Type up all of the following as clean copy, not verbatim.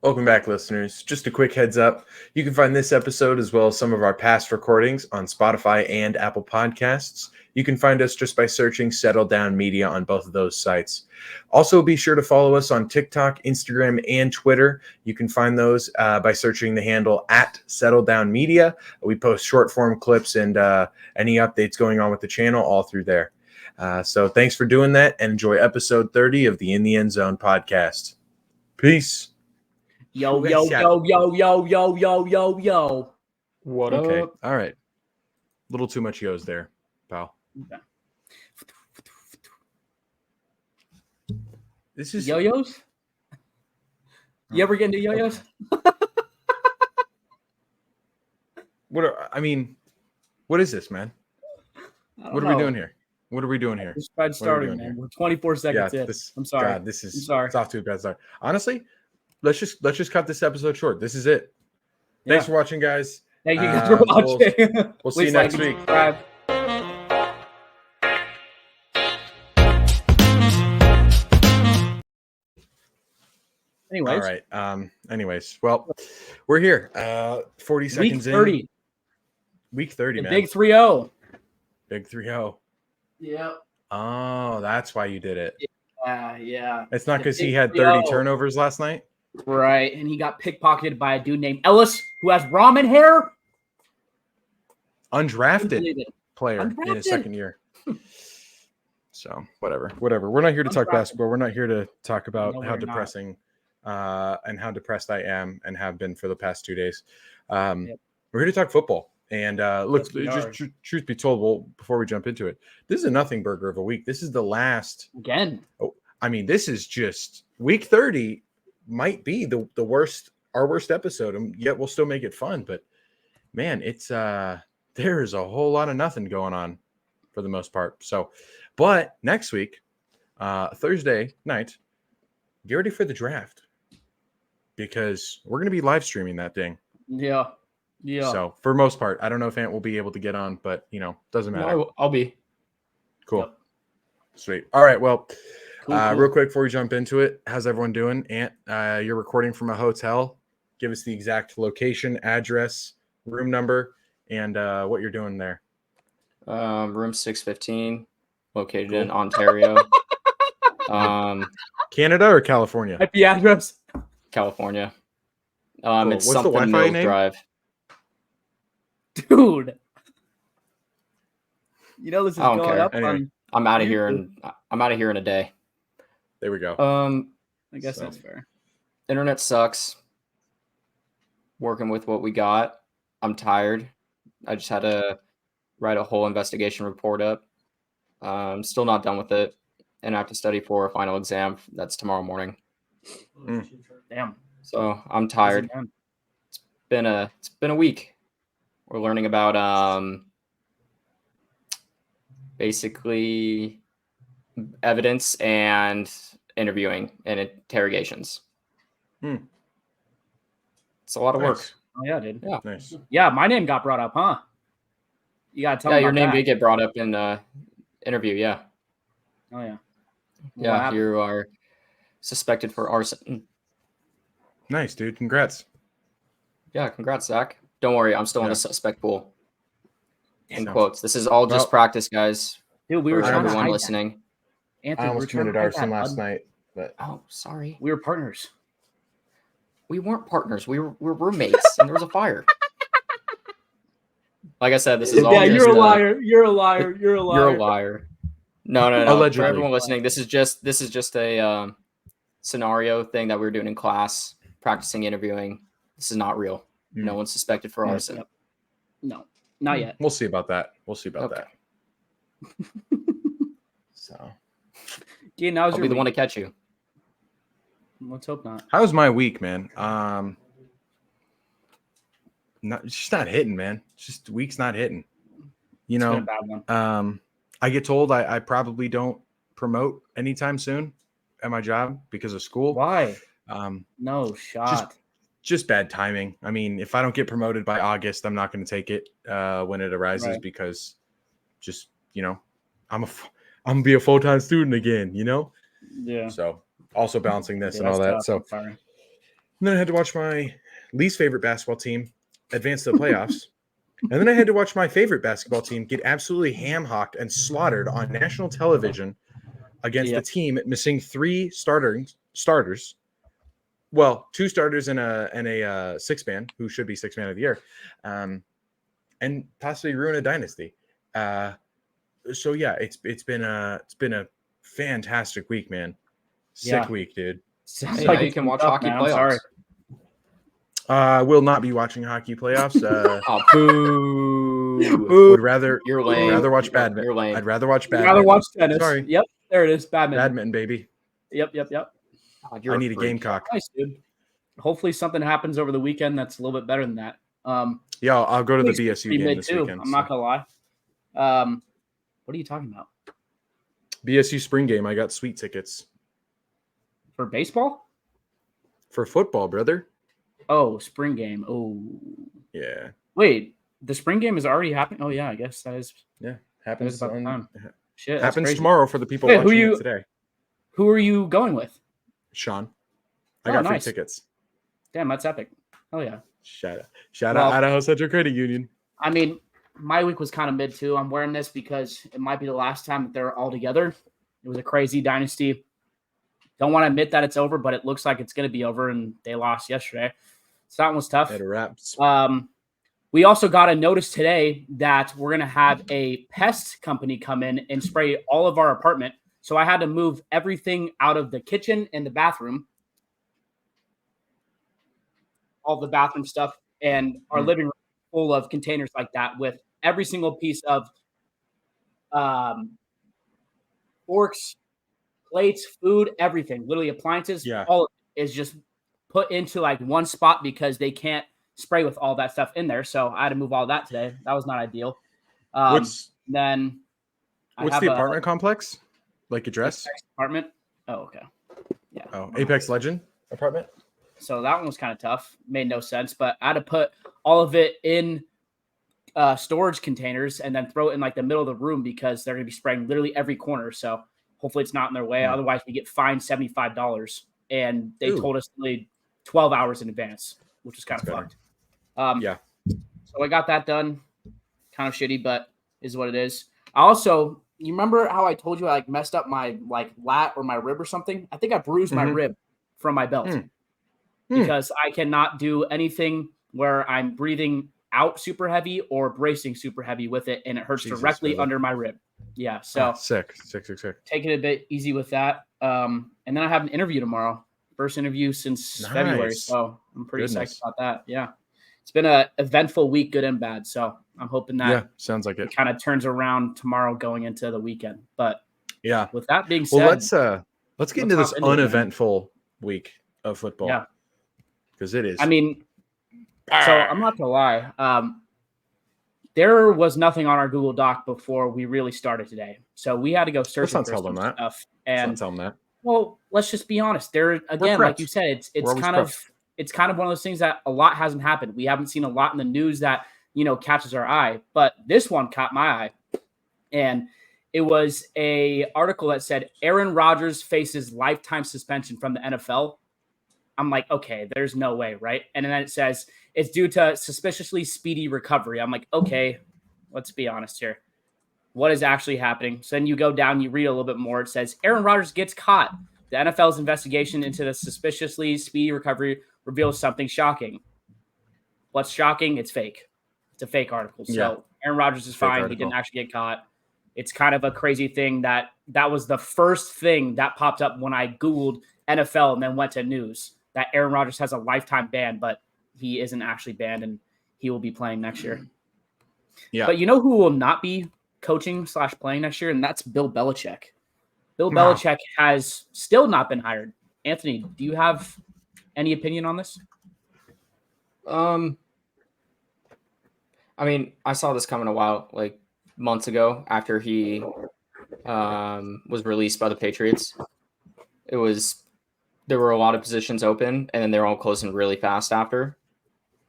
Welcome back, listeners. Just a quick heads up. You can find this episode as well as some of our past recordings on Spotify and Apple Podcasts. You can find us just by searching Settle Down Media on both of those sites. Also, be sure to follow us on TikTok, Instagram, and Twitter. You can find those by searching the handle at Settle Down Media. We post short form clips and any updates going on with the channel all through there. So thanks for doing that, and enjoy episode 30 of the In the End Zone podcast. Peace. Yo. What Okay. up? All right. A little too much yo's there, pal. Okay. This is Yo-yos? You ever get into yo-yos? what is this, man? What are we doing here? What are we doing here? Just tried starting, man. We're 24 seconds in. I'm sorry. God, I'm sorry. It's off to a bad start. Honestly, let's just cut this episode short. This is it. Thanks for watching, guys. Thank you guys for watching. We'll see you next week. Subscribe. Anyways. All right. Anyways, well, we're here. 40 seconds Week 30. in. Week 30, man. Big 3-0. Big 3-0. Yep. Oh, that's why you did it. Yeah. It's not because he had 30 turnovers last night. Right, and he got pickpocketed by a dude named Ellis who has ramen hair. Undrafted player in his second year. So whatever. We're not here to talk basketball. We're not here to talk about how depressing and how depressed I am and have been for the past 2 days. We're here to talk football. And look, just truth be told, well, before we jump into it, this is a nothing burger of a week. This is the last again. Oh, I mean, this is just week 30 might be the worst, our worst episode, and yet we'll still make it fun. But man, it's there's a whole lot of nothing going on for the most part. So, but next week, Thursday night, get ready for the draft because we're going to be live streaming that thing. Yeah. So for most part, I don't know if Ant will be able to get on, but doesn't matter. No, I'll be cool. Yep. Sweet. All right. Well, cool. Real quick before we jump into it, how's everyone doing? Ant, you're recording from a hotel. Give us the exact location, address, room number, and what you're doing there. Room 615, located in Ontario. Canada or California? IP address. California. Cool. It's What's something the Wi-Fi Mills name? Drive. Dude. This is going care. up Anyway. on I'm out of here in a day. There we go. I guess that's fair. Internet sucks. Working with what we got. I'm tired. I just had to write a whole investigation report up. Still not done with it. And I have to study for a final exam. That's tomorrow morning. Damn. So I'm tired. It's been a week. We're learning about basically evidence and interviewing and interrogations. It's a lot of work. Oh yeah, dude. Yeah. Nice. Yeah, my name got brought up, huh? You gotta tell me. Yeah, your about name that. did get brought up in interview. Yeah. Oh yeah. Yeah, you are suspected for arson. Nice, dude. Congrats. Yeah, congrats, Zach. Don't worry, I'm still in the suspect pool. In So- quotes. This is all just practice, guys. Dude, we For were trying to everyone hide listening. that. Anthony, I almost committed arson last night, but Oh, sorry. We were partners. We weren't partners. We were roommates, and there was a fire. Like I said, this is all. Yeah, just, you're a liar. You're a liar. You're a liar. You're a liar. No. Allegedly. For everyone listening, this is just a scenario thing that we were doing in class, practicing interviewing. This is not real. No one's suspected for arson. Yep. No, not yet. we'll see about that. Okay. So, Dean, I'll be the one to catch you. Let's hope not. how was my week, man? It's just not hitting, man. It's just the week's not hitting. It's been a bad one. I get told I probably don't promote anytime soon at my job because of school. Why? Um, No shot. just bad timing. I mean, if I don't get promoted by August, I'm not going to take it when it arises because just, I'm going to be a full-time student again, Yeah. So also balancing this and all that's that. tough. So I'm sorry. And then I had to watch my least favorite basketball team advance to the playoffs. And then I had to watch my favorite basketball team get absolutely ham-hocked and slaughtered on national television against the team missing 3 starters. Well, 2 starters and a six-man who should be six-man of the year, and possibly ruin a dynasty. So yeah, it's been a fantastic week, man. Sick week, dude. Sounds Now you it's can been watch tough, hockey man. I'm playoffs. sorry. I will not be watching hockey playoffs. Oh, boo! Would rather You're lame. rather watch badminton. You're lame. I'd rather watch I'd badminton. rather watch tennis. Sorry. Yep, there it is. Badminton, baby. Yep. God, you're I need a freak. gamecock. Nice, dude. Hopefully something happens over the weekend that's a little bit better than that. Yeah, I'll go to the Please, BSU game this too. weekend. I'm not gonna lie. What are you talking about? BSU spring game. I got sweet tickets For baseball? for football, brother. Oh, spring game. Oh, Yeah, wait. The spring game is already happening. Oh yeah, I guess that is happens about the on, time. Shit, that's happens crazy. tomorrow for the people Wait, who watching you- it today. Who are you going with? Sean, I Oh, got nice. free tickets. Damn, that's epic. Oh yeah. Shout out Well- Idaho Central Credit Union. I mean, my week was kind of mid too. I'm wearing this because it might be the last time that they're all together. It was a crazy dynasty. Don't want to admit that it's over, but it looks like it's going to be over, and they lost yesterday. So that one was tough. At a wraps. We also got a notice today that we're going to have a pest company come in and spray all of our apartment. So I had to move everything out of the kitchen and the bathroom, all the bathroom stuff, and our living room full of containers like that with every single piece of forks, plates, food, everything, literally appliances. Yeah. All of it is just put into like one spot because they can't spray with all that stuff in there. So I had to move all that today. That was not ideal. What's Then I the have apartment complex? Like address? Apex apartment. Oh, okay. Yeah. Oh, Apex Legend apartment? So that one was kind of tough. Made no sense, but I had to put all of it in storage containers and then throw it in like the middle of the room because they're going to be spraying literally every corner. So hopefully it's not in their way. Yeah. Otherwise, we get fined $75. And they Ooh. told us nearly 12 hours in advance, which is kind That's of better. fucked. Yeah. So I got that done. Kind of shitty, but is what it is. I also, you remember how I told you I like messed up my like lat or my rib or something? I think I bruised my Mhm. rib from my belt because I cannot do anything where I'm breathing out super heavy or bracing super heavy with it, and it hurts Jesus, directly really? under my rib. Yeah, so Sick. taking it a bit easy with that. And then I have an interview tomorrow. First interview since February, Nice. so I'm pretty Goodness. psyched about that. Yeah, it's been an eventful week, good and bad. So I'm hoping that Yeah, sounds like it it. kind of turns around tomorrow going into the weekend. But Yeah. with that being said, Well, let's get into this hop into it, man. uneventful week of football. Yeah. Because it is. I mean, so I'm not gonna lie. There was nothing on our Google Doc before we really started today, so we had to go search not for tell some them that. stuff. Let's And not tell them that. well, let's just be honest. There again, like prepped. you said, it's We're always kind of one of those things that a lot hasn't happened. We haven't seen a lot in the news that catches our eye, but this one caught my eye, and it was a article that said Aaron Rodgers faces lifetime suspension from the NFL. I'm like, okay, there's no way, right? And then it says it's due to suspiciously speedy recovery. I'm like, okay, let's be honest here. What is actually happening? So then you go down, you read a little bit more. It says Aaron Rodgers gets caught. The NFL's investigation into the suspiciously speedy recovery reveals something shocking. What's shocking? It's fake. It's a fake article. So Yeah. Aaron Rodgers is Fake fine. He article. didn't actually get caught. It's kind of a crazy thing that was the first thing that popped up when I Googled NFL and then went to news that Aaron Rodgers has a lifetime ban, but he isn't actually banned and he will be playing next year. Yeah. But you know who will not be coaching / playing next year? And that's Bill Belichick. Bill No. Belichick has still not been hired. Anthony, do you have any opinion on this? I mean, I saw this coming a while, like months ago after he was released by the Patriots. There were a lot of positions open, and then they're all closing really fast after.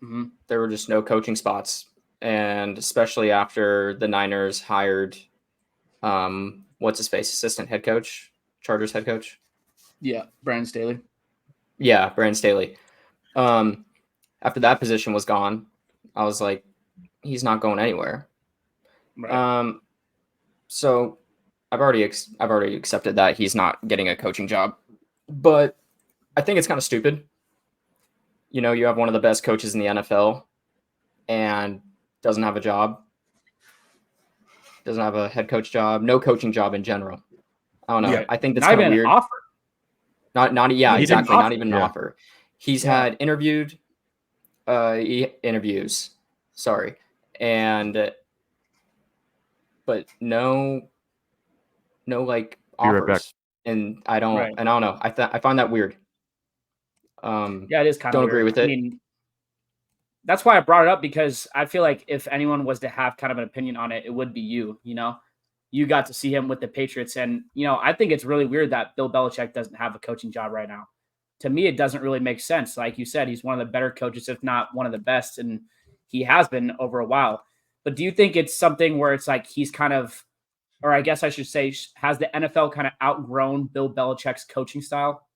Mm-hmm. There were just no coaching spots. And especially after the Niners hired, what's his face, assistant head coach, Chargers head coach? Yeah, Brandon Staley. Yeah, Brandon Staley. After that position was gone, I was like, he's not going anywhere. Right. So I've already accepted that he's not getting a coaching job, but I think it's kind of stupid. You know, you have one of the best coaches in the NFL and doesn't have a job, doesn't have a head coach job, no coaching job in general. I don't know. Yeah. I think that's Not kind of even an weird. offer. Yeah, He didn't exactly. Not offer. even an Yeah. offer. He's Yeah. had interviews. Sorry. But no like Be right back. offers. And I don't Right. know. I find that weird. Yeah, it is kind of Don't weird. agree with I it. mean, that's why I brought it up, because I feel like if anyone was to have kind of an opinion on it, it would be you. You know, you got to see him with the Patriots, and I think it's really weird that Bill Belichick doesn't have a coaching job right now. To me, it doesn't really make sense. Like you said, he's one of the better coaches, if not one of the best, and he has been over a while. But do you think it's something where it's like he's kind of, or I guess I should say, has the NFL kind of outgrown Bill Belichick's coaching style?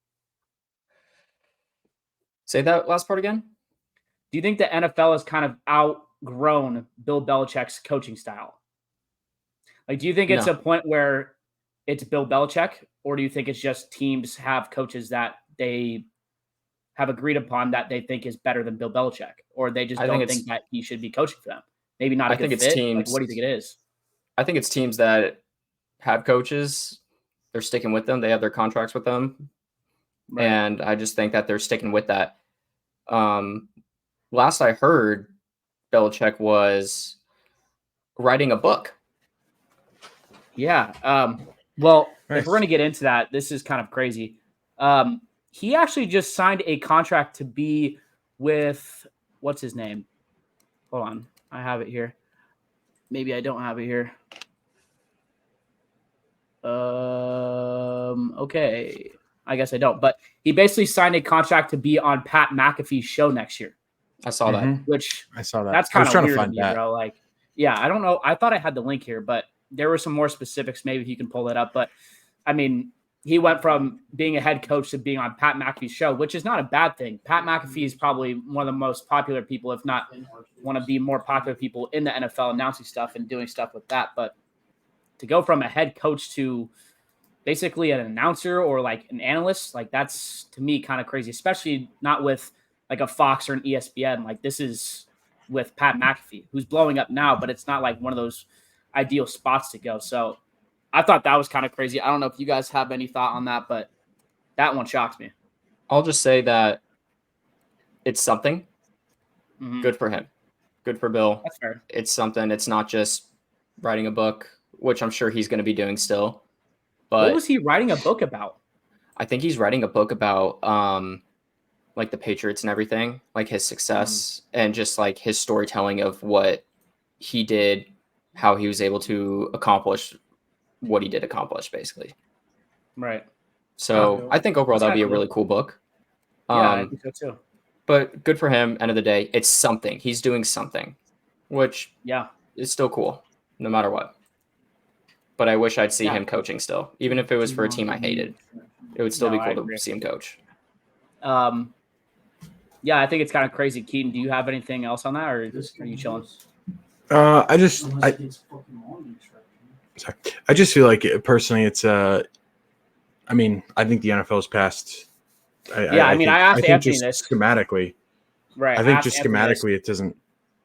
Say that last part again. Do you think the NFL has kind of outgrown Bill Belichick's coaching style? Like, do you think it's No. a point where it's Bill Belichick, or do you think it's just teams have coaches that they have agreed upon that they think is better than Bill Belichick, or they just I think don't it's think that he should be coaching for them? Maybe not a I good think it's fit. Like, teams what do you think it is? I think it's teams that have coaches, they're sticking with them. They have their contracts with them. Right. And I just think that they're sticking with that. Last I heard, Belichick was writing a book. Yeah. Well, Nice. if we're going to get into that, this is kind of crazy. He actually just signed a contract to be with, what's his name? Hold on. I have it here. Maybe I don't have it here. Okay. I guess I don't. But he basically signed a contract to be on Pat McAfee's show next year. I saw that. Which I saw that. That's I was kind of trying to weird to find me, that. bro. Like, yeah, I don't know. I thought I had the link here, but there were some more specifics. Maybe if you can pull it up. But I mean, he went from being a head coach to being on Pat McAfee's show, which is not a bad thing. Pat McAfee is probably one of the most popular people, if not one of the more popular people in the NFL, announcing stuff and doing stuff with that. But to go from a head coach to basically an announcer or like an analyst, like that's to me kind of crazy, especially not with like a Fox or an ESPN. Like this is with Pat McAfee, who's blowing up now, but it's not like one of those ideal spots to go. So I thought that was kind of crazy. I don't know if you guys have any thought on that, but that one shocked me. I'll just say that it's something. Mhm. Good for him. Good for Bill. That's fair. It's something. It's not just writing a book, which I'm sure he's going to be doing still. But What was he writing a book about? I think he's writing a book about like the Patriots and everything, like his success and just like his storytelling of what he did, how he was able to accomplish what he did accomplish, basically. Right. So I think overall That's that'd be a kinda really cool book. Yeah, I think so too. But good for him. End of the day, it's something. He's doing something, which Yeah. is still cool, no matter what. But I wish I'd see Yeah. him coaching still, even if it was for a team I hated. It would still No, be I cool agree. to see him coach. Yeah, I think it's kind of crazy. Keaton, do you have anything else on that, or are you chilling? I just feel like personally, it's I mean, I think the NFL's passed. I mean, I asked think Anthony just this. schematically. Right. I think asked just Anthony this. schematically, it doesn't.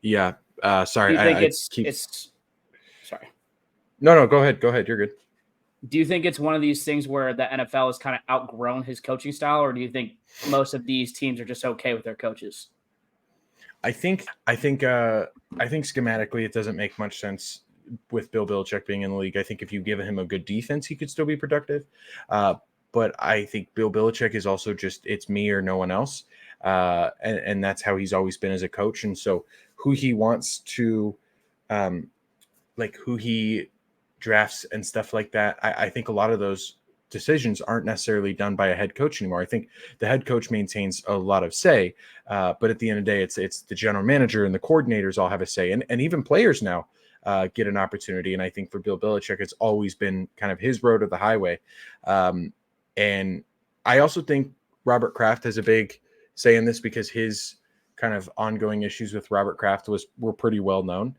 Yeah. Do Sorry. you think I keep. it's sorry. No. Go ahead. Go ahead. You're good. Do you think it's one of these things where the NFL has kind of outgrown his coaching style, or do you think most of these teams are just okay with their coaches? I think schematically it doesn't make much sense with Bill Belichick being in the league. I think if you give him a good defense, he could still be productive. But I think Bill Belichick is also just it's me or no one else, and that's how he's always been as a coach. And so who he wants to, like who he drafts and stuff like that, I think a lot of those decisions aren't necessarily done by a head coach anymore. I think the head coach maintains a lot of say, but at the end of the day, it's the general manager and the coordinators all have a say, and even players now get an opportunity. And I think for Bill Belichick, it's always been kind of his road or the highway. And I also think Robert Kraft has a big saying this because his kind of ongoing issues with Robert Kraft were pretty well known.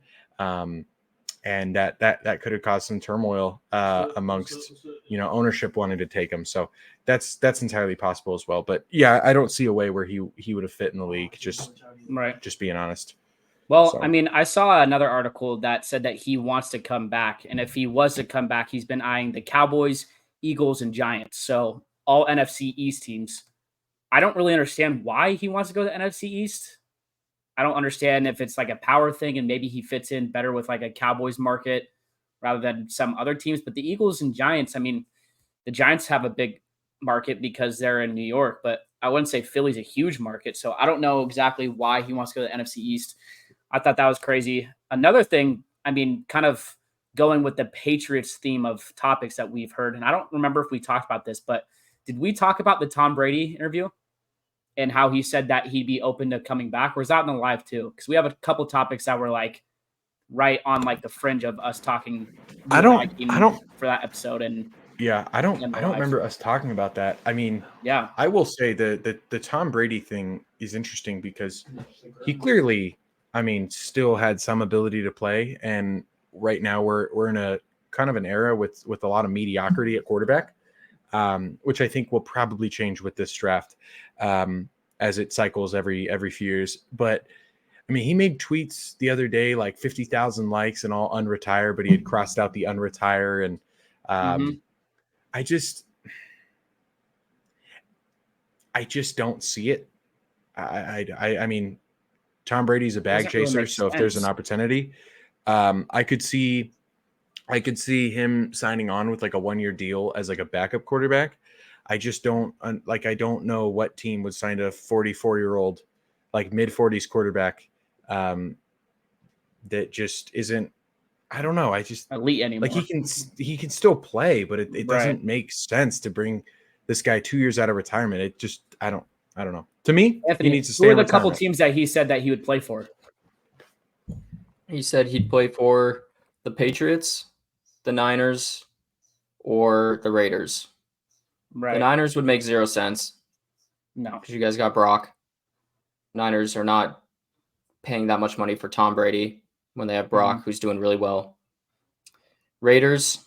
And that could have caused some turmoil amongst ownership wanting to take him. So that's entirely possible as well. But yeah, I don't see a way where he would have fit in the league. Just being honest. Well, So. I mean, I saw another article that said that he wants to come back, and if he was to come back, he's been eyeing the Cowboys, Eagles, and Giants. So all NFC East teams. I don't really understand why he wants to go to the NFC East. I don't understand if it's like a power thing and maybe he fits in better with like a Cowboys market rather than some other teams. But the Eagles and Giants, I mean, the Giants have a big market because they're in New York, but I wouldn't say Philly's a huge market. So I don't know exactly why he wants to go to the NFC East. I thought that was crazy. Another thing, I mean, kind of going with the Patriots theme of topics that we've heard, and I don't remember if we talked about this, but did we talk about the Tom Brady interview and how he said that he'd be open to coming back? Or was that in the live too? Because we have a couple topics that were like right on like the fringe of us talking. I don't for that episode. And yeah, I don't remember us talking about that. I mean, yeah, I will say the Tom Brady thing is interesting because he clearly, I mean, still had some ability to play. And right now we're in a kind of an era with a lot of mediocrity at quarterback. Which I think will probably change with this draft as it cycles every few years. But I mean, he made tweets the other day like 50,000 likes and all unretire, but he had crossed out the unretire, and I just don't see it. I mean, Tom Brady's a bag chaser, so if there's an opportunity, I could see him signing on with like a 1-year deal as like a backup quarterback. I just don't I don't know what team would sign a 44-year-old, like mid-40s quarterback that just isn't. I don't know. I just elite anymore. Like he can still play, but it doesn't make sense to bring this guy 2 years out of retirement. It just I don't know. To me, Anthony, he needs to stay. Who are the couple teams that he said that he would play for? He said he'd play for the Patriots, the Niners, or the Raiders. Right. The Niners would make 0 sense. No. Because you guys got Brock. Niners are not paying that much money for Tom Brady when they have Brock, who's doing really well. Raiders,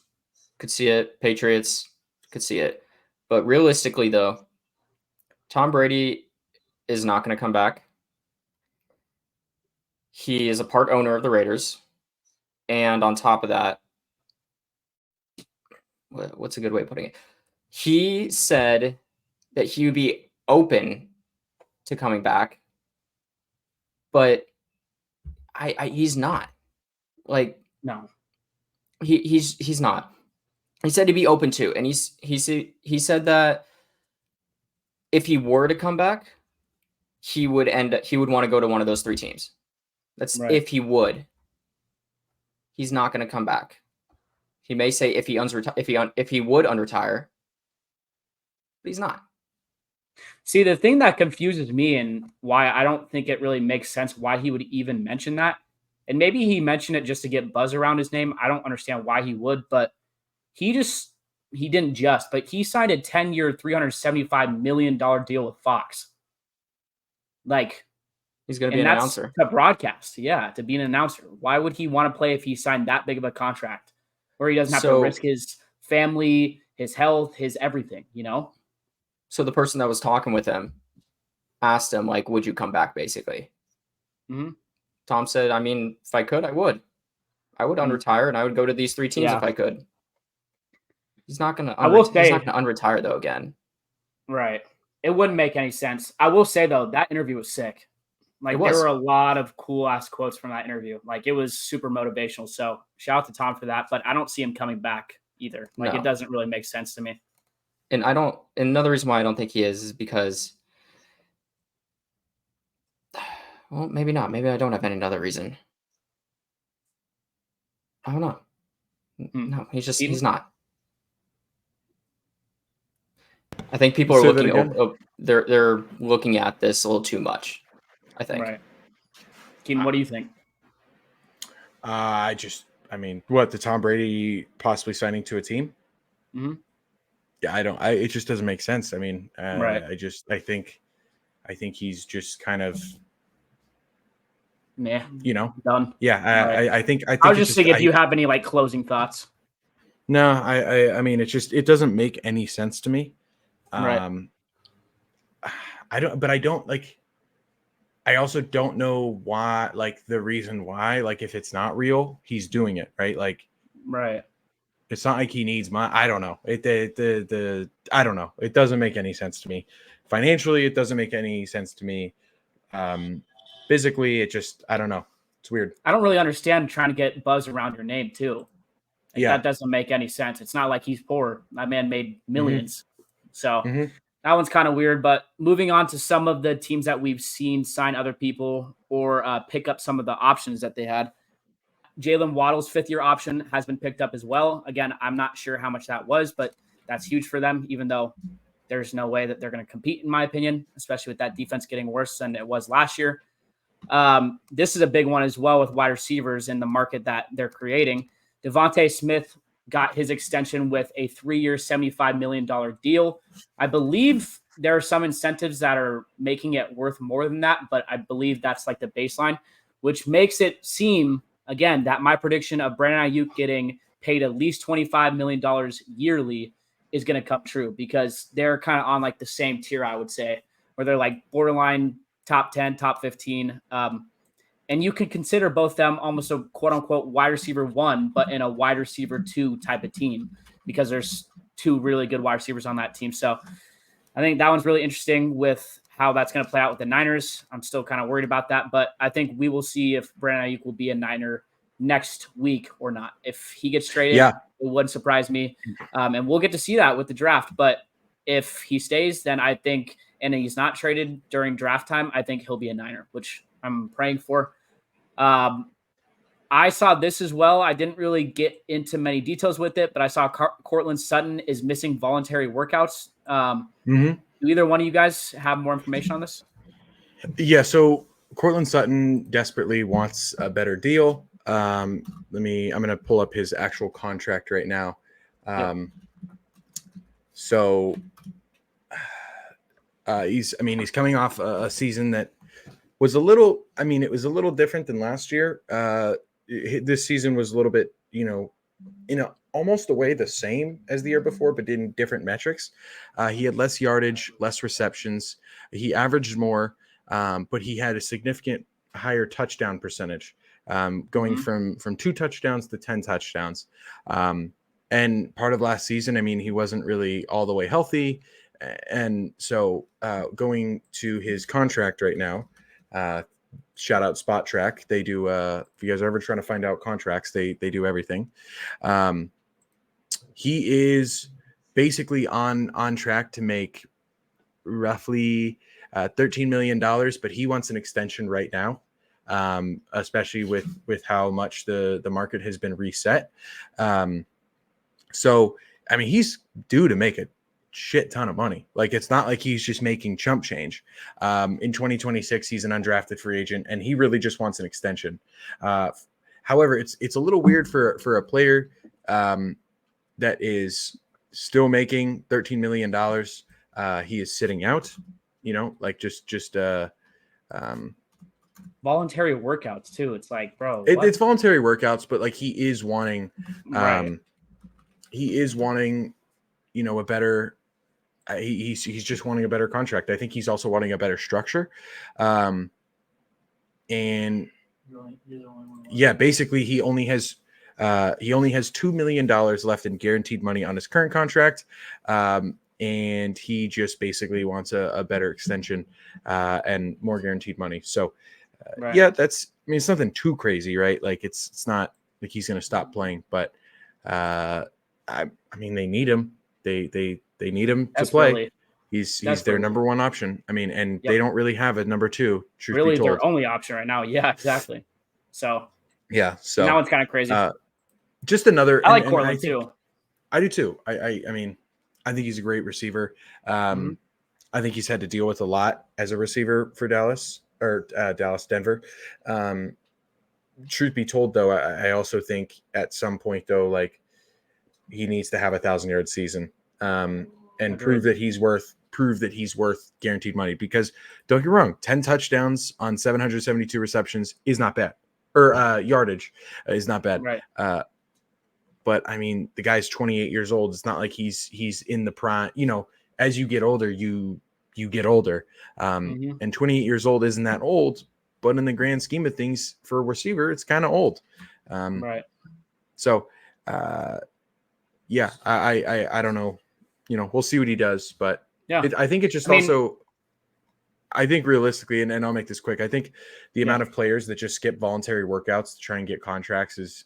could see it. Patriots, could see it. But realistically, though, Tom Brady is not going to come back. He is a part owner of the Raiders. And on top of that, what's a good way of putting it? He said that he would be open to coming back, but he's not. Like, no, he's not. He said to be open to, and he said that if he were to come back, he would want to go to one of those 3 teams. That's right. If he would. He's not going to come back. He may say if he would unretire, but he's not. See, the thing that confuses me and why I don't think it really makes sense why he would even mention that, and maybe he mentioned it just to get buzz around his name. I don't understand why he would, but he signed a 10-year, $375 million deal with Fox. Like, he's going to be an announcer. To broadcast, to be an announcer. Why would he want to play if he signed that big of a contract where he doesn't have to risk his family, his health, his everything, So the person that was talking with him asked him, like, would you come back, basically? Mm-hmm. Tom said, I mean, if I could, I would. I would unretire, and I would go to these 3 teams if I could. He's not going to unretire, though, again. Right. It wouldn't make any sense. I will say, though, that interview was sick. Like, there were a lot of cool-ass quotes from that interview. Like, it was super motivational. So, shout out to Tom for that. But I don't see him coming back either. Like, It doesn't really make sense to me. And another reason why I don't think he is because, well, maybe not. Maybe I don't have any other reason. I don't know. No, he's not. I think people are they're looking at this a little too much, I think. Right. Keenan, what do you think? The Tom Brady possibly signing to a team? Mm-hmm. Yeah, it just doesn't make sense. I mean, right. I think I think he's just kind of, Meh. you know, Done. yeah. Right. I think I was just thinking if you have any like closing thoughts. No, I mean, it doesn't make any sense to me. Right. I don't like. I also don't know why, like the reason why, like if it's not real, he's doing it, right? Like, Right. it's not like he needs money. I don't know. I don't know. It doesn't make any sense to me. Financially, it doesn't make any sense to me. Physically, it just, I don't know. It's weird. I don't really understand trying to get buzz around your name too. Like, Yeah. that doesn't make any sense. It's not like he's poor. That man made millions. So Mhm. that one's kind of weird. But moving on to some of the teams that we've seen sign other people or pick up some of the options that they had. Jalen Waddle's 5th-year option has been picked up as well. Again, I'm not sure how much that was, but that's huge for them, even though there's no way that they're going to compete, in my opinion, especially with that defense getting worse than it was last year. This is a big one as well with wide receivers in the market that they're creating. Devontae Smith got his extension with a 3-year, $75 million deal. I believe there are some incentives that are making it worth more than that, but I believe that's like the baseline, which makes it seem, again, that my prediction of Brandon Ayuk getting paid at least $25 million yearly is going to come true because they're kind of on like the same tier, I would say, where they're like borderline top 10, top 15. And you could consider both them almost a quote unquote wide receiver 1, but in a wide receiver 2 type of team because there's 2 really good wide receivers on that team. So I think that one's really interesting with how that's going to play out with the Niners. I'm still kind of worried about that, but I think we will see if Brandon Ayuk will be a Niner next week or not. If he gets traded, Yeah. it wouldn't surprise me. And we'll get to see that with the draft. But if he stays, then I think, and he's not traded during draft time, I think he'll be a Niner, which I'm praying for. I saw this as well. I didn't really get into many details with it, but I saw Cortland Sutton is missing voluntary workouts. Do either one of you guys have more information on this? Yeah, so Cortland Sutton desperately wants a better deal. I'm going to pull up his actual contract right now. So he's coming off a season that was it was a little different than last year. This season was a little bit, almost a way the same as the year before, but in different metrics. He had less yardage, less receptions. He averaged more, but he had a significant higher touchdown percentage, going from 2 touchdowns to 10 touchdowns. And part of last season, he wasn't really all the way healthy. And so going to his contract right now, shout out Spot Track. They do, if you guys are ever trying to find out contracts, they do everything. He is basically on track to make roughly $13 million, but he wants an extension right now, especially with how much the market has been reset. So, he's due to make a shit ton of money. Like, it's not like he's just making chump change. In 2026, he's an undrafted free agent, and he really just wants an extension. However, it's a little weird for a player that is still making $13 million. He is sitting out, voluntary workouts too. It's like, bro, it's voluntary workouts, but like he is wanting, right. A better. He's just wanting a better contract. I think he's also wanting a better structure, and yeah, basically he only has $2 million left in guaranteed money on his current contract, and he just basically wants a better extension and more guaranteed money. So, yeah, that's it's nothing too crazy, right? Like it's not like he's going to stop playing, but they need him. They need him to play. He's their number one option. They don't really have a number 2. Truth be told, their only option right now. Yeah, exactly. So yeah, so that one's kind of crazy. Just another. I like Cortland too. I do too. I think he's a great receiver. I think he's had to deal with a lot as a receiver for Dallas or Denver. Truth be told, though, I also think at some point, though, like he needs to have 1,000-yard season and prove that he's worth prove that he's worth guaranteed money. Because don't get me wrong, 10 touchdowns on 772 receptions is not bad, or yardage is not bad. Right. But I mean, the guy's 28 years old. It's not like he's in the prime. You know, as you get older, you get older. And 28 years old isn't that old, but in the grand scheme of things, for a receiver, it's kind of old. Right. So, yeah, I don't know. You know, we'll see what he does, but Yeah, I think it just I think realistically, and I'll make this quick. I think the amount of players that just skip voluntary workouts to try and get contracts is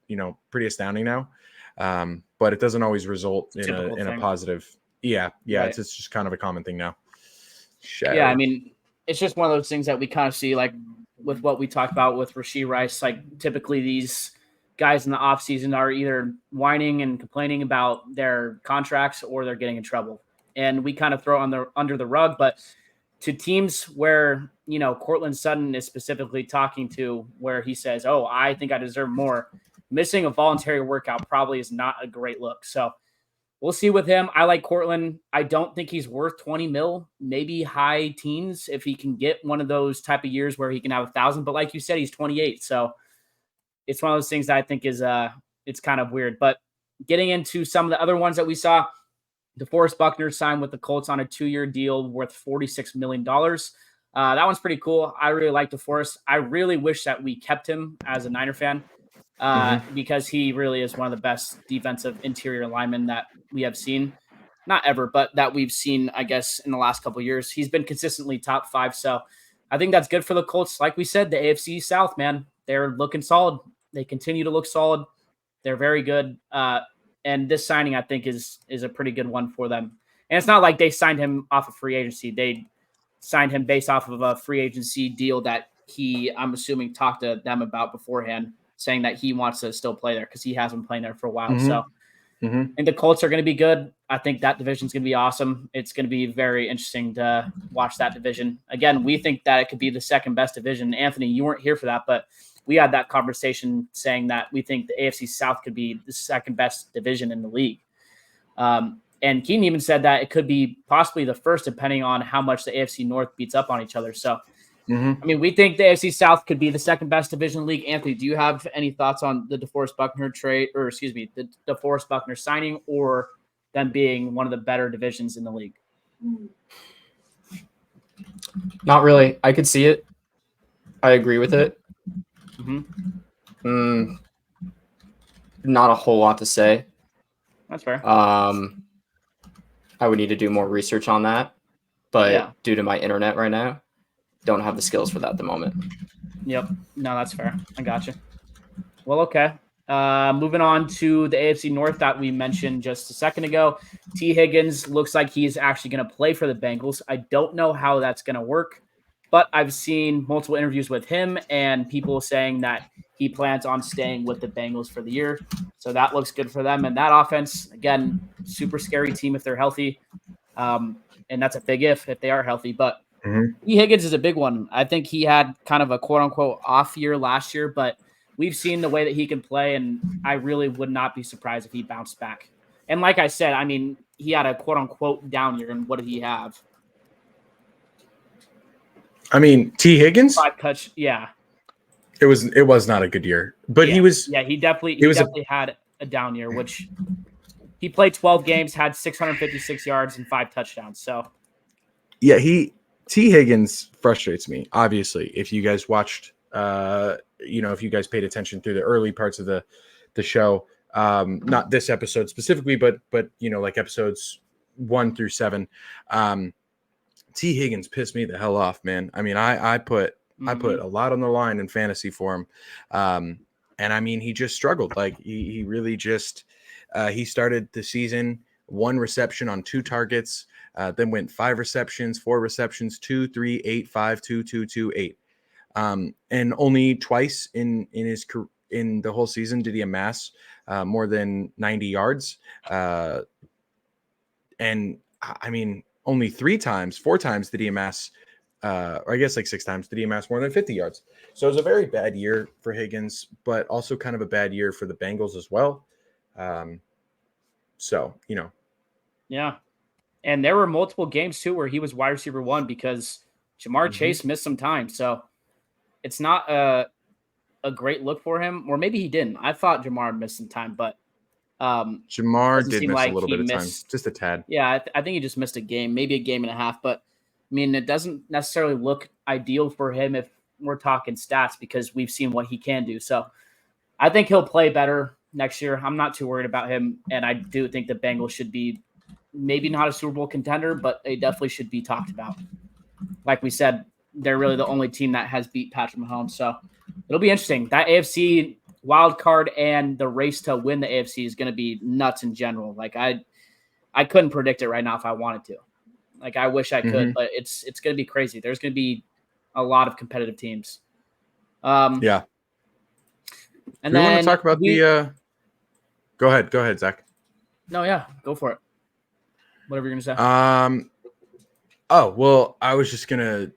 you know, pretty astounding now. But it doesn't always result in a positive. Yeah. Right. It's just kind of a common thing now. Yeah, I mean, it's just one of those things that we kind of see, like with what we talked about with Rashee Rice. Like typically these guys in the offseason are either whining and complaining about their contracts or they're getting in trouble. And we kind of throw on under the rug. But to teams where, you know, Cortland Sutton is specifically talking to, where he says, oh, I think I deserve more, missing a voluntary workout probably is not a great look. So we'll see with him. I like Cortland. I don't think he's worth 20 mil, maybe high teens if he can get one of those type of years where he can have 1,000. But like you said, he's 28. So it's one of those things that I think is it's kind of weird. But getting into some of the other ones that we saw, DeForest Buckner signed with the Colts on a 2-year deal worth $46 million. That one's pretty cool. I really like DeForest. I really wish that we kept him as a Niner fan. Because he really is one of the best defensive interior linemen that we have seen. Not ever, but that we've seen, I guess, in the last couple of years. He's been consistently top 5. So I think that's good for the Colts. Like we said, the AFC South, man, they're looking solid. They continue to look solid. They're very good. And this signing, I think, is a pretty good one for them. And it's not like they signed him off of free agency. They signed him based off of a free agency deal that he, I'm assuming, talked to them about beforehand, saying that he wants to still play there because he has been playing there for a while. So and the Colts are going to be good. I think that division is going to be awesome. It's going to be very interesting to watch that division. Again, we think that it could be the second best division. Anthony, you weren't here for that, but we had that conversation saying that we think the AFC South could be the second best division in the league. And Keaton even said that it could be possibly the first, depending on how much the AFC North beats up on each other. So, I mean, we think the AFC South could be the second best division league. Anthony, do you have any thoughts on the DeForest Buckner trade, or excuse me, the DeForest Buckner signing, or them being one of the better divisions in the league? Not really. I could see it. I agree with it. Not a whole lot to say. That's fair. I would need to do more research on that, but due to my internet right now, don't have the skills for that at the moment. Yep. No, that's fair. I got you. Well, okay. Moving on to the AFC North that we mentioned just a second ago. T. Higgins looks like he's actually going to play for the Bengals. I don't know how that's going to work, but I've seen multiple interviews with him and people saying that he plans on staying with the Bengals for the year. So that looks good for them. And that offense, again, super scary team if they're healthy. And that's a big if they are healthy. But T. Higgins is a big one. I think he had kind of a quote-unquote off year last year, but we've seen the way that he can play, and I really would not be surprised if he bounced back. And like I said, I mean, he had a quote-unquote down year, and what did he have? I mean, T. Higgins? 5 touch, yeah. It was not a good year, but he was. Yeah, he definitely had a down year, which he played 12 games, had 656 yards and 5 touchdowns. So, yeah, T. Higgins frustrates me. Obviously, if you guys watched, if you guys paid attention through the early parts of the show, not this episode specifically, but like episodes 1 through 7, T. Higgins pissed me the hell off, man. I mean, I put a lot on the line in fantasy for him, and I mean, he just struggled. Like he really just he started the season 1 reception on 2 targets. Then went 5 receptions, 4 receptions, 2, 3, 8, 5, 2, 2, 2, 8. And only twice in the whole season did he amass more than 90 yards. And I mean, only 4 times did he amass, or I guess like 6 times did he amass more than 50 yards. So it was a very bad year for Higgins, but also kind of a bad year for the Bengals as well. So. Yeah. And there were multiple games too where he was wide receiver 1 because Jamar Chase missed some time. So it's not a great look for him, or maybe he didn't. I thought Jamar missed some time, but Jamar did seem miss like a little he bit of time, missed- just a tad. Yeah, I think he just missed a game, maybe a game and a half. But I mean, it doesn't necessarily look ideal for him if we're talking stats because we've seen what he can do. So I think he'll play better next year. I'm not too worried about him, and I do think the Bengals should be maybe not a Super Bowl contender, but they definitely should be talked about. Like we said, they're really the only team that has beat Patrick Mahomes. So it'll be interesting. That AFC wild card and the race to win the AFC is going to be nuts in general. Like I couldn't predict it right now if I wanted to. Like I wish I could, but it's going to be crazy. There's going to be a lot of competitive teams. Yeah. And we then want to talk about the. Go ahead, Zach. No, yeah, go for it. Whatever you're going to say. Oh well, I was just gonna,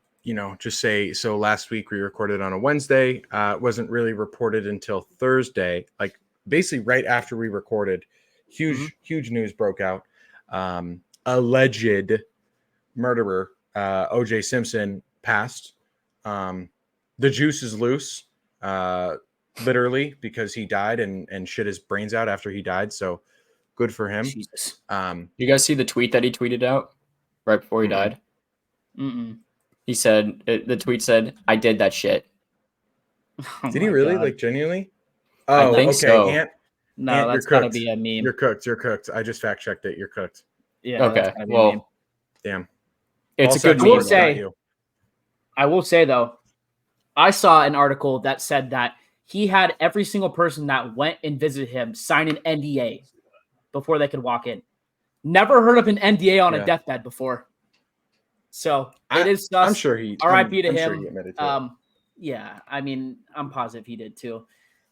just say. So last week we recorded on a Wednesday. It wasn't really reported until Thursday. Like basically right after we recorded, huge news broke out. Alleged murderer O.J. Simpson passed. The juice is loose. Literally, because he died and shit his brains out after he died. So good for him. Jesus. You guys see the tweet that he tweeted out right before he died? He said, the tweet said, "I did that shit." Oh Did he really? God. Like genuinely? I Oh, think okay. so. No, that's gotta be a meme. You're cooked. I just fact checked it. You're cooked. Yeah. Okay. Be a meme. Well, Damn. it's Also, a good I will meme. say- I will say though, I saw an article that said that he had every single person that went and visited him sign an NDA before they could walk in. Never heard of an NDA on a deathbed before. So it is sus. I'm sure he. RIP to I'm him. Sure he admitted to it. Yeah, I mean, I'm positive he did too.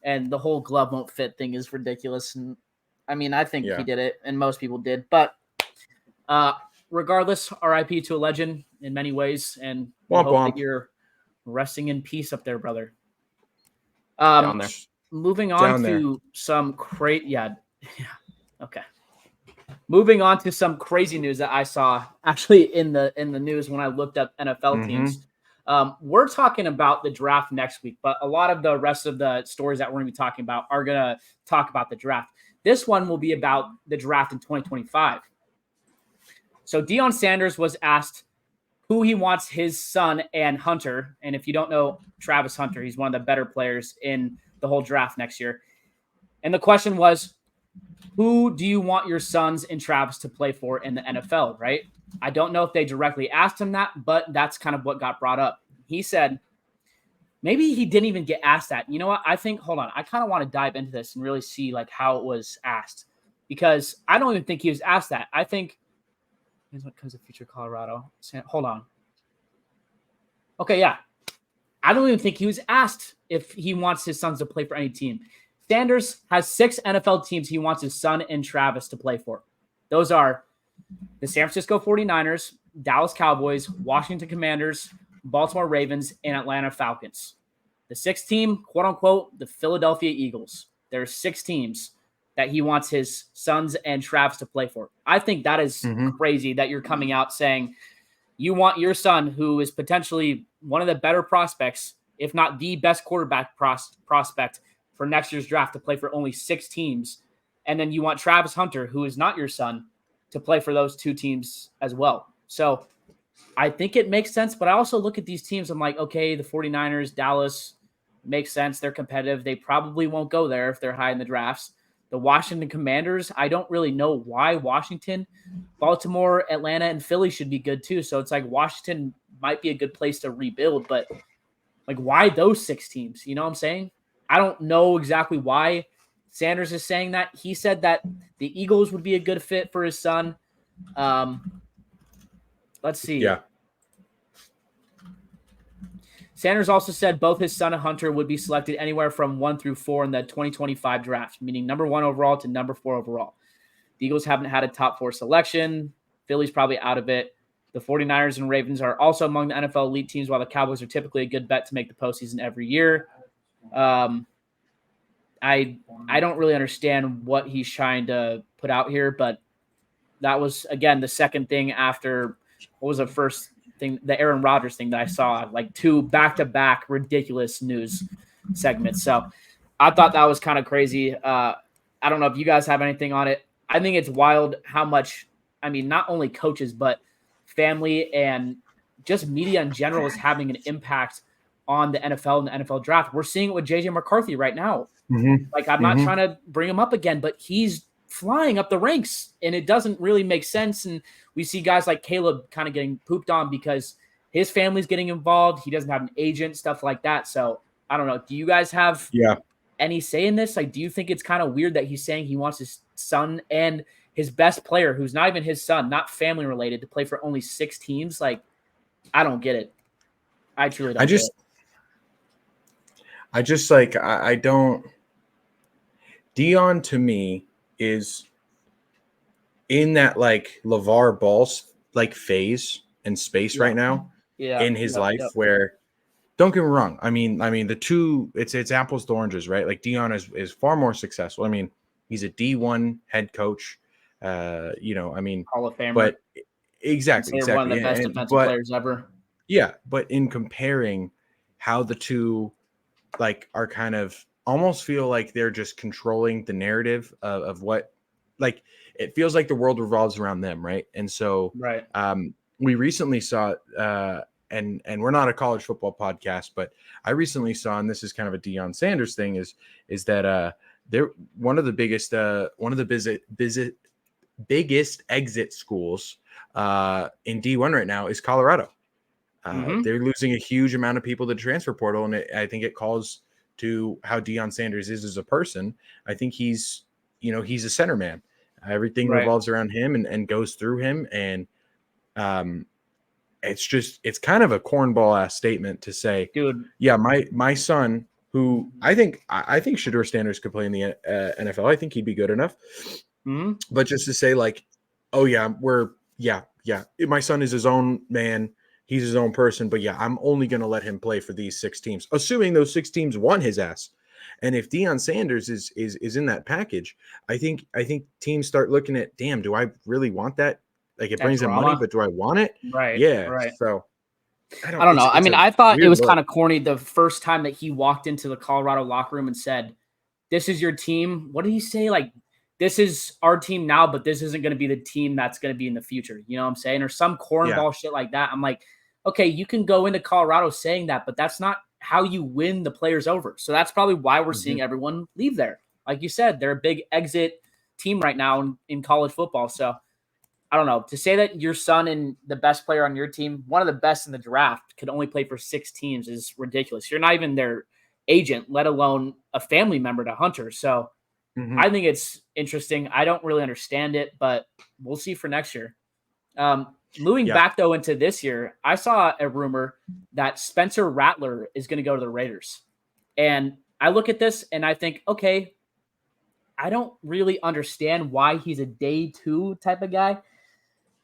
And the whole glove won't fit thing is ridiculous. And I mean, I think he did it, and most people did. But regardless, RIP to a legend in many ways, and we hope that you're resting in peace up there, brother. Down there. Moving on to some okay. Moving on to some crazy news that I saw actually in the news when I looked up NFL teams. We're talking about the draft next week, but a lot of the rest of the stories that we're going to be talking about are going to talk about the draft. This one will be about the draft in 2025. So Deion Sanders was asked who he wants his son and Hunter. And if you don't know Travis Hunter, he's one of the better players in the whole draft next year. And the question was, who do you want your sons and Travis to play for in the NFL, right? I don't know if they directly asked him that, but that's kind of what got brought up. He said, maybe he didn't even get asked that. You know what? I think, hold on. I kind of want to dive into this and really see like how it was asked, because I don't even think he was asked that. I think, here's what comes to future Colorado. Hold on. Okay, yeah. I don't even think he was asked if he wants his sons to play for any team. Sanders has 6 NFL teams he wants his son and Travis to play for. Those are the San Francisco 49ers, Dallas Cowboys, Washington Commanders, Baltimore Ravens, and Atlanta Falcons. The 6th team, quote unquote, the Philadelphia Eagles. There are 6 teams that he wants his sons and Travis to play for. I think that is crazy that you're coming out saying you want your son, who is potentially one of the better prospects, if not the best quarterback prospect for next year's draft, to play for only 6 teams. And then you want Travis Hunter, who is not your son, to play for those 2 teams as well. So I think it makes sense, but I also look at these teams. I'm like, okay, the 49ers, Dallas, makes sense. They're competitive. They probably won't go there if they're high in the drafts. The Washington Commanders, I don't really know why Washington. Baltimore, Atlanta, and Philly should be good too. So it's like Washington might be a good place to rebuild, but like, why those 6 teams? You know what I'm saying? I don't know exactly why Sanders is saying that. He said that the Eagles would be a good fit for his son. Let's see. Yeah. Sanders also said both his son and Hunter would be selected anywhere from 1 through 4 in the 2025 draft, meaning number 1 overall to number 4 overall. The Eagles haven't had a top 4 selection. Philly's probably out of it. The 49ers and Ravens are also among the NFL elite teams, while the Cowboys are typically a good bet to make the postseason every year. I don't really understand what he's trying to put out here, but That was, again, the second thing after what was the first thing, the Aaron Rodgers thing that I saw, like 2 back-to-back ridiculous news segments. So I thought that was kind of crazy. I don't know if you guys have anything on it. I think it's wild how much, I mean, not only coaches, but family and just media in general is having an impact on the NFL and the NFL draft. We're seeing it with JJ McCarthy right now. Like, I'm not trying to bring him up again, but he's flying up the ranks and it doesn't really make sense. And we see guys like Caleb kind of getting pooped on because his family's getting involved. He doesn't have an agent, stuff like that. So I don't know. Do you guys have any say in this? Like, do you think it's kind of weird that he's saying he wants his son and his best player, who's not even his son, not family related, to play for only 6 teams? Like, I don't get it. I truly don't get it. I don't. Dion to me is in that like LeVar Ball's like phase and space right now in his life where, don't get me wrong. I mean the two, it's apples to oranges, right? Like Dion is far more successful. I mean, he's a D1 head coach, Hall of Famer, but exactly. One of the best defensive players ever. Yeah. But in comparing how the two like are kind of almost feel like they're just controlling the narrative of what, like, it feels like the world revolves around them. Right. And so, we recently saw, and we're not a college football podcast, but I recently saw, and this is kind of a Deion Sanders thing, is that they're one of the biggest exit schools in D1 right now is Colorado. They're losing a huge amount of people to the transfer portal, and I think it calls to how Deion Sanders is as a person. I think he's a center man. Everything revolves around him and goes through him, and it's kind of a cornball ass statement to say, dude. Yeah, my son, who I think Shedeur Sanders could play in the NFL. I think he'd be good enough. But just to say like, oh yeah, my son is his own man. He's his own person, but yeah, I'm only going to let him play for these 6 teams, assuming those 6 teams want his ass. And if Deion Sanders is in that package, I think teams start looking at, damn, do I really want that? Like, it brings in money, but do I want it? Right. Yeah. Right. So I don't know. I mean, I thought it was kind of corny the first time that he walked into the Colorado locker room and said, "This is your team." What did he say? Like, this is our team now, but this isn't going to be the team that's going to be in the future. You know what I'm saying? Or some cornball shit like that. I'm like, okay, you can go into Colorado saying that, but that's not how you win the players over. So that's probably why we're seeing everyone leave there. Like you said, they're a big exit team right now in college football. So I don't know. To say that your son and the best player on your team, one of the best in the draft, could only play for 6 teams is ridiculous. You're not even their agent, let alone a family member to Hunter. So I think it's interesting. I don't really understand it, but we'll see for next year. Moving back, though, into this year, I saw a rumor that Spencer Rattler is going to go to the Raiders. And I look at this and I think, okay, I don't really understand why he's a day 2 type of guy,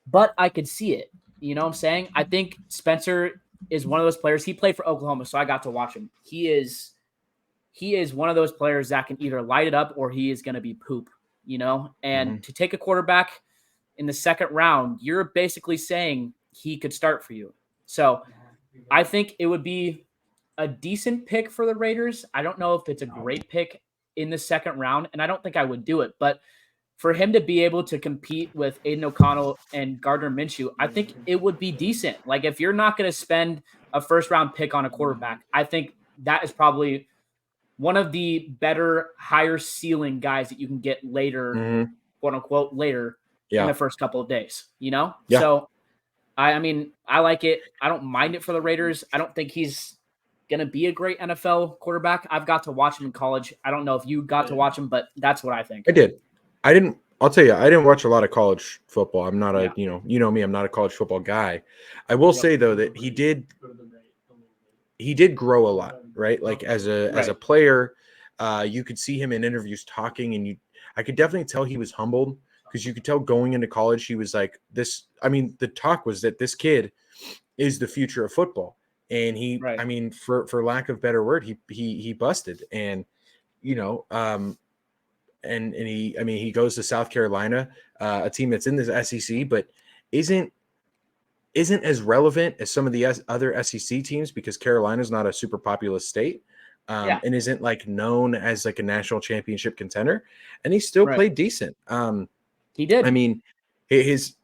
but I could see it. You know what I'm saying? I think Spencer is one of those players. He played for Oklahoma, so I got to watch him. He is one of those players that can either light it up or he is going to be poop, you know? And to take a quarterback in the 2nd round, you're basically saying he could start for you. So I think it would be a decent pick for the Raiders. I don't know if it's a great pick in the 2nd round, and I don't think I would do it. But for him to be able to compete with Aiden O'Connell and Gardner Minshew, I think it would be decent. Like, if you're not going to spend a 1st-round pick on a quarterback, I think that is probably one of the better, higher ceiling guys that you can get later, quote unquote, later in the first couple of days, you know? Yeah. So, I mean, I like it. I don't mind it for the Raiders. I don't think he's going to be a great NFL quarterback. I've got to watch him in college. I don't know if you got to watch him, but that's what I think. I did. I'll tell you, I didn't watch a lot of college football. I'm not you know me, I'm not a college football guy. I will say though that he did grow a lot, right? Like as a player, you could see him in interviews talking, and I could definitely tell he was humbled, because you could tell going into college he was like this. I mean, the talk was that this kid is the future of football, and he, I mean, for lack of better word, he busted, and and he goes to South Carolina, a team that's in the SEC, but isn't as relevant as some of the other SEC teams because Carolina's not a super populous state, and isn't like known as like a national championship contender, and he still played decent. He did. I mean, his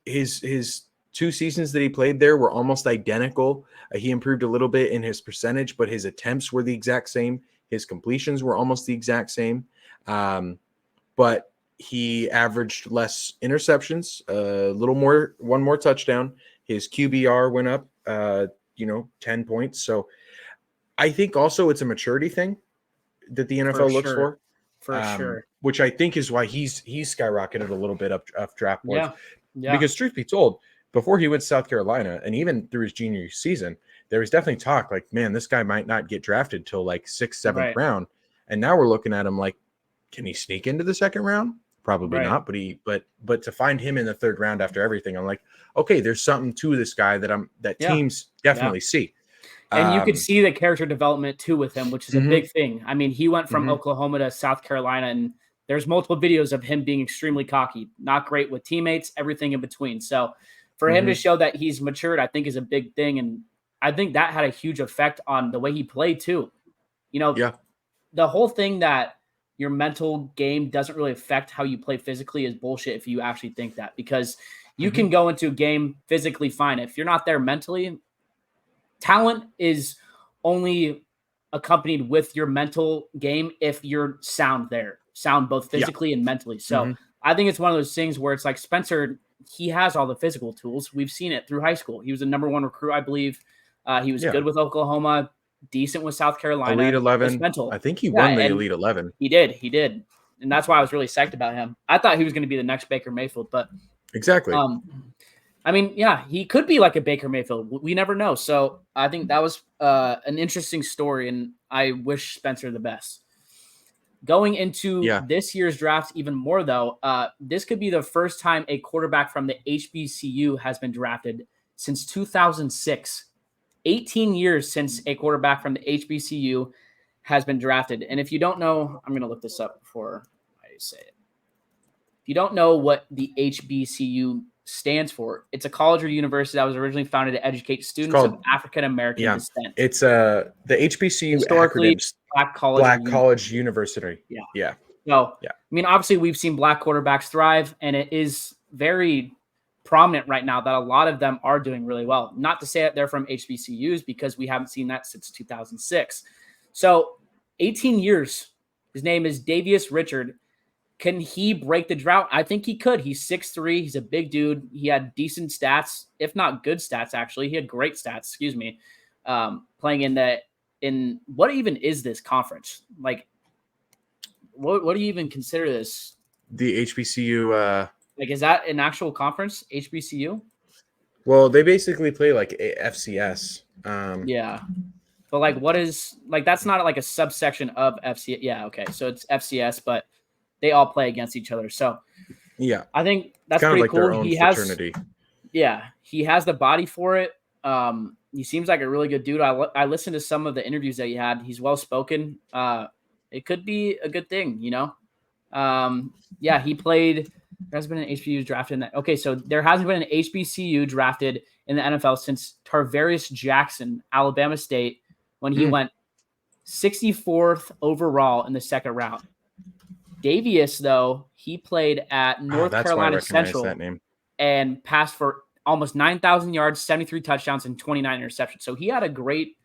2 seasons that he played there were almost identical. He improved a little bit in his percentage, but his attempts were the exact same. His completions were almost the exact same. But he averaged less interceptions, one more touchdown. His QBR went up, 10 points. So I think also it's a maturity thing that the NFL looks for. For sure. Which I think is why he's skyrocketed a little bit up draft boards. Yeah. Because truth be told, before he went to South Carolina and even through his junior season, there was definitely talk like, man, this guy might not get drafted till like 6th, 7th round. And now we're looking at him like, can he sneak into the 2nd round? Probably not. But to find him in the 3rd round after everything, I'm like, okay, there's something to this guy that teams definitely see. And you could see the character development too with him, which is a big thing. I mean, he went from Oklahoma to South Carolina, and there's multiple videos of him being extremely cocky, not great with teammates, everything in between. So for him to show that he's matured, I think is a big thing. And I think that had a huge effect on the way he played too. The whole thing that your mental game doesn't really affect how you play physically is bullshit if you actually think that, because you can go into a game physically fine. If you're not there mentally, talent is only accompanied with your mental game if you're sound both physically and mentally. So I think it's one of those things where it's like Spencer, he has all the physical tools. We've seen it through high school. He was the number 1 recruit, I believe. He was good with Oklahoma, decent with South Carolina. Elite 11. I think he won the Elite 11. He did. And that's why I was really psyched about him. I thought he was going to be the next Baker Mayfield, but exactly. I mean, yeah, he could be like a Baker Mayfield. We never know. So I think that was an interesting story, and I wish Spencer the best. Going into this year's draft even more, though, this could be the first time a quarterback from the HBCU has been drafted since 2006. 18 years since a quarterback from the HBCU has been drafted. And if you don't know, I'm going to look this up before I say it. If you don't know what the HBCU stands for, it's a college or university that was originally founded to educate students of African American descent. It's the HBCU historically Black College University. Yeah. So I mean, obviously we've seen Black quarterbacks thrive, and it is very prominent right now that a lot of them are doing really well. Not to say that they're from HBCUs, because we haven't seen that since 2006. So 18 years. His name is Davius Richard. Can he break the drought? I think he could. He's 6'3". He's a big dude. He had decent stats, if not good stats, actually. He had great stats, playing in what even is this conference? Like, what do you even consider this? The HBCU. Is that an actual conference, HBCU? Well, they basically play like FCS. But like, what is like? That's not like a subsection of FCS. Yeah, okay. So it's FCS, but they all play against each other. So I think that's kind pretty of like cool. their own fraternity. He has the body for it. He seems like a really good dude. I listened to some of the interviews that he had. He's well spoken. It could be a good thing, He played. There hasn't been an HBCU drafted in that. Okay, so there hasn't been an HBCU drafted in the NFL since Tarvarius Jackson, Alabama State, when he went 64th overall in the 2nd round. Davius, though, he played at North Carolina Central and passed for almost 9,000 yards, 73 touchdowns, and 29 interceptions. So he had a great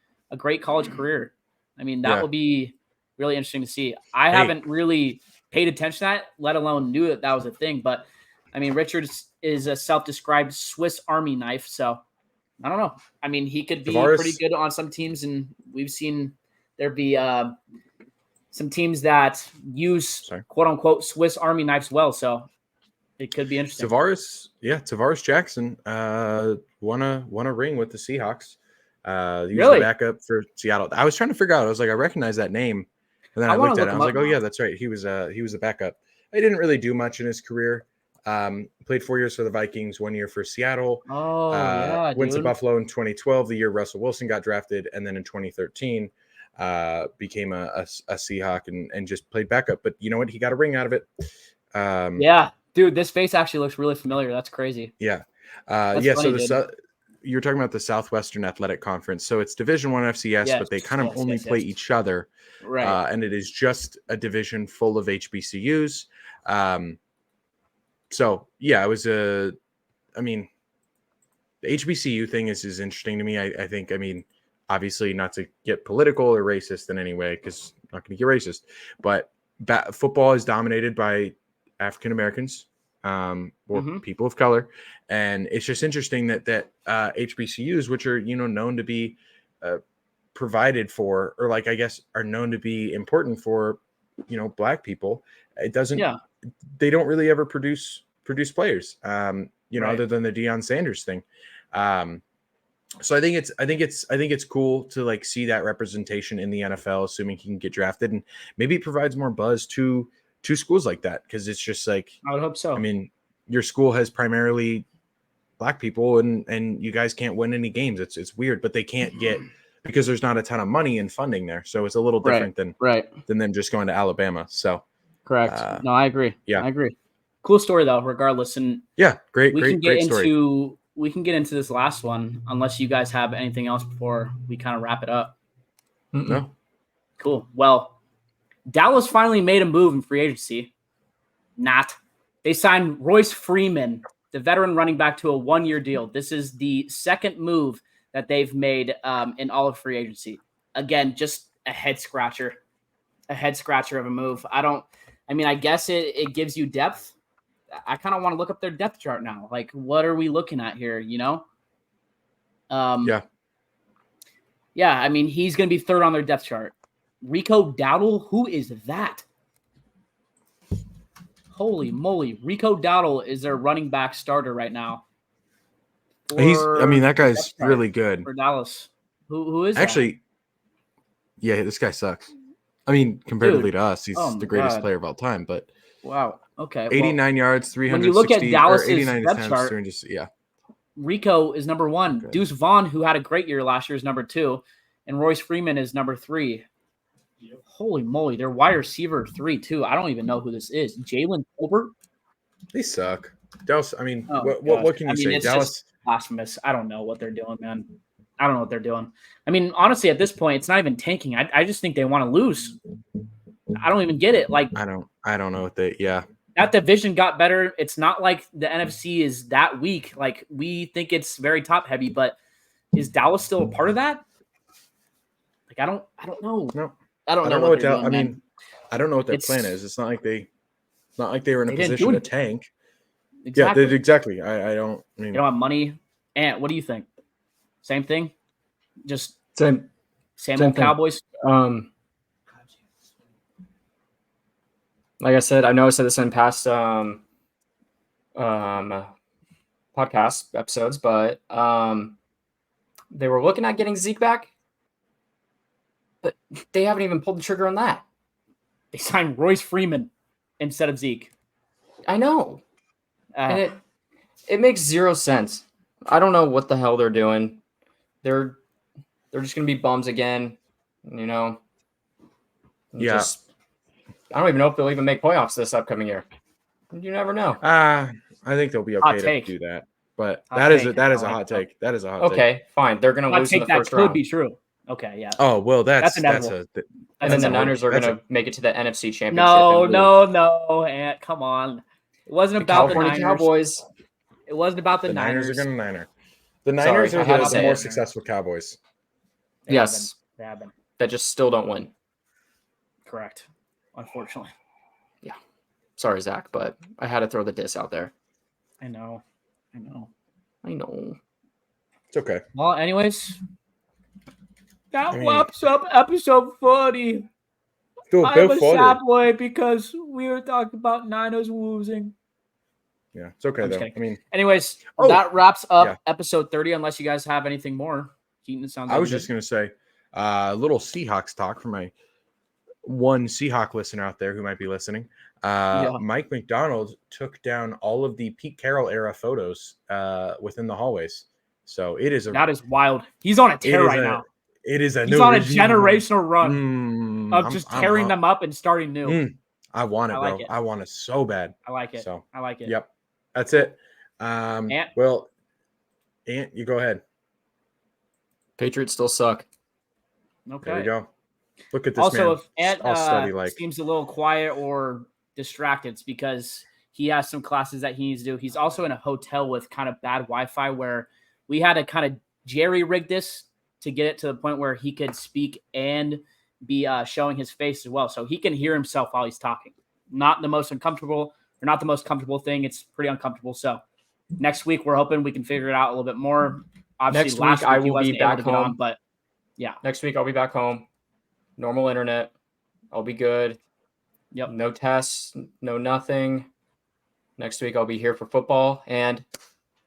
college career. I mean, that will be really interesting to see. I haven't really paid attention to that, let alone knew that was a thing. But, I mean, Richards is a self-described Swiss Army knife. So, I don't know. I mean, he could be pretty good on some teams, and we've seen there be some teams that use quote-unquote Swiss Army knives well. So, it could be interesting. Tarvarius Jackson won a ring with the Seahawks. He was the backup for Seattle. I was trying to figure out. I was like, I recognize that name. And then I looked at it. I was like, oh, yeah, that's right. He was a backup. He didn't really do much in his career. Played 4 years for the Vikings, 1 year for Seattle. Went to Buffalo in 2012, the year Russell Wilson got drafted. And then in 2013, became a Seahawk and just played backup. But you know what? He got a ring out of it. Yeah, dude, this face actually looks really familiar. That's crazy. Yeah. That's funny, So you're talking about the Southwestern Athletic Conference. So it's Division I FCS, Yes, but they kind of only play each other. Right. And it is just a division full of HBCUs. So yeah, the HBCU thing is interesting to me. I think, obviously not to get political or racist in any way, because I'm not going to get racist, but football is dominated by African Americans or people of color. And it's just interesting that HBCUs, which are, known to be provided for, or like, I guess, are known to be important for, Black people, they don't really ever produce players, other than the Deion Sanders thing. So I think it's cool to like see that representation in the NFL, assuming he can get drafted, and maybe it provides more buzz to schools like that, because it's just like, I would hope so. Your school has primarily Black people, and you guys can't win any games. It's weird, but they can't get, because there's not a ton of money and funding there, so it's a little different than them just going to Alabama. So correct. No, I agree. Yeah, I agree. Cool story though, regardless. And yeah, great story. We can get into this last one, unless you guys have anything else before we kind of wrap it up. No. Cool. Well, Dallas finally made a move in free agency. They signed Royce Freeman, the veteran running back, to a 1-year deal. This is the second move that they've made in all of free agency. Again, just a head scratcher of a move. I guess it gives you depth. I kind of want to look up their depth chart now. Like, what are we looking at here? Yeah. He's going to be third on their depth chart. Rico Dowdle, who is that? Holy moly. Rico Dowdle is their running back starter right now. That guy's really good for Dallas. Who is actually that? Yeah, this guy sucks. Comparatively to us, he's the greatest player of all time, but wow. Okay. 89 yards, 360. When you look at Dallas's depth chart, Rico is number 1. Okay. Deuce Vaughn, who had a great year last year, is number 2, and Royce Freeman is number 3. Yep. Holy moly, they're wide receiver 3 too. I don't even know who this is. Jalen Colbert. They suck. Dallas. What can you say? Dallas, blasphemous. I don't know what they're doing, man. I don't know what they're doing. Honestly, at this point, it's not even tanking. I just think they want to lose. I don't even get it. Like, I don't know what they. Yeah. That division got better. It's not like the NFC is that weak. Like, we think it's very top heavy, but is Dallas still a part of that? Like, I don't know. No, I don't know what they're doing, I don't know what their plan is. It's not like they were in a position to tank. Exactly. Yeah, exactly. I don't. They don't have money. And what do you think? Same thing. Just same old Cowboys. Like I said, I know I said this in past podcast episodes, but they were looking at getting Zeke back, but they haven't even pulled the trigger on that. They signed Royce Freeman instead of Zeke. I know. And it makes zero sense. I don't know what the hell they're doing. They're just going to be bums again, Yeah. I don't even know if they'll even make playoffs this upcoming year. You never know. I think they'll be okay to do that. But that is a hot take. That is a hot take. Okay, fine. They're going to lose in the first round. That could be true. Okay, yeah. Oh, well, that's and then the Niners are going to make it to the NFC Championship. No, Ant, come on. It wasn't about the Niners. Cowboys. It wasn't about the Niners. Niners are going to Niner. The Niners are the more successful Cowboys. Yes. They have been. That just still don't win. Correct. Unfortunately. Yeah. Sorry, Zach, but I had to throw the diss out there. I know. It's okay. Well, anyways, that wraps up episode 40. I'm a sad boy because we were talking about Niners losing. Yeah, it's okay though. Anyways, that wraps up episode 30. Unless you guys have anything more, Keaton, sounds. I was just gonna say a little Seahawks talk for my one Seahawk listener out there who might be listening. Mike McDonald took down all of the Pete Carroll era photos within the hallways. So that is wild. He's on a tear right now. It is He's on a generational run of just tearing them up and starting new. I want it, I bro. like it. I want it so bad. I like it. So I like it. Yep. That's it. Ant? Well, Ant, you go ahead. Patriots still suck. Okay. There we go. Look at this also, man. if Ant All study like. seems a little quiet or distracted, it's because he has some classes that he needs to do. He's also in a hotel with kind of bad Wi-Fi where we had to kind of jerry-rig this to get it to the point where he could speak and be showing his face as well. So he can hear himself while he's talking. Not the most comfortable thing. It's pretty uncomfortable. So next week, we're hoping we can figure it out a little bit more. Obviously, Next week, I will be back home. on, but yeah. Next week, I'll be back home. Normal internet. I'll be good. Yep. No tests, no nothing. Next week, I'll be here for football and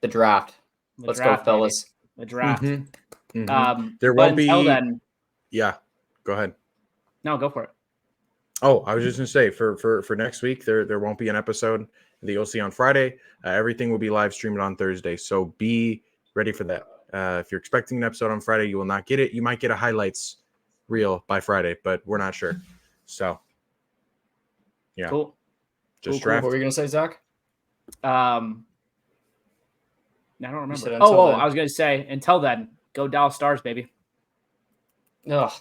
the draft. Let's go, fellas. Baby. The draft. Mm-hmm. Mm-hmm. There won't be. Then, yeah. Go ahead. No, go for it. Oh, I was just gonna say for next week there won't be an episode that you'll see on Friday. Everything will be live streamed on Thursday, so be ready for that. If you're expecting an episode on Friday, you will not get it. You might get a highlights reel by Friday, but we're not sure. So, yeah, cool. Just draft. What were you gonna say, Zach? I don't remember. I was gonna say until then, go Dallas Stars, baby. Ugh.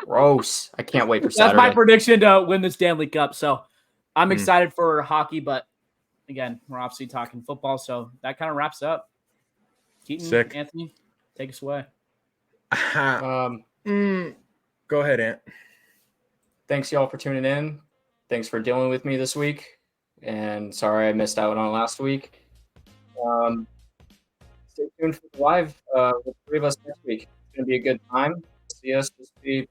Gross. I can't wait for Saturday. That's my prediction to win the Stanley Cup. So I'm excited for hockey, but again, we're obviously talking football. So that kind of wraps up. Keaton, Sick. Anthony, take us away. Go ahead, Ant. Thanks, y'all, for tuning in. Thanks for dealing with me this week. And sorry I missed out on last week. Stay tuned for the live with the three of us next week. It's going to be a good time. See us just be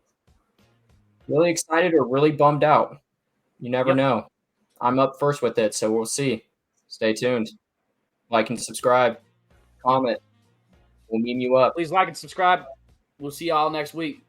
really excited or really bummed out. You never know. I'm up first with it, so we'll see. Stay tuned. Like and subscribe. Comment. We'll meme you up. Please like and subscribe. We'll see y'all next week.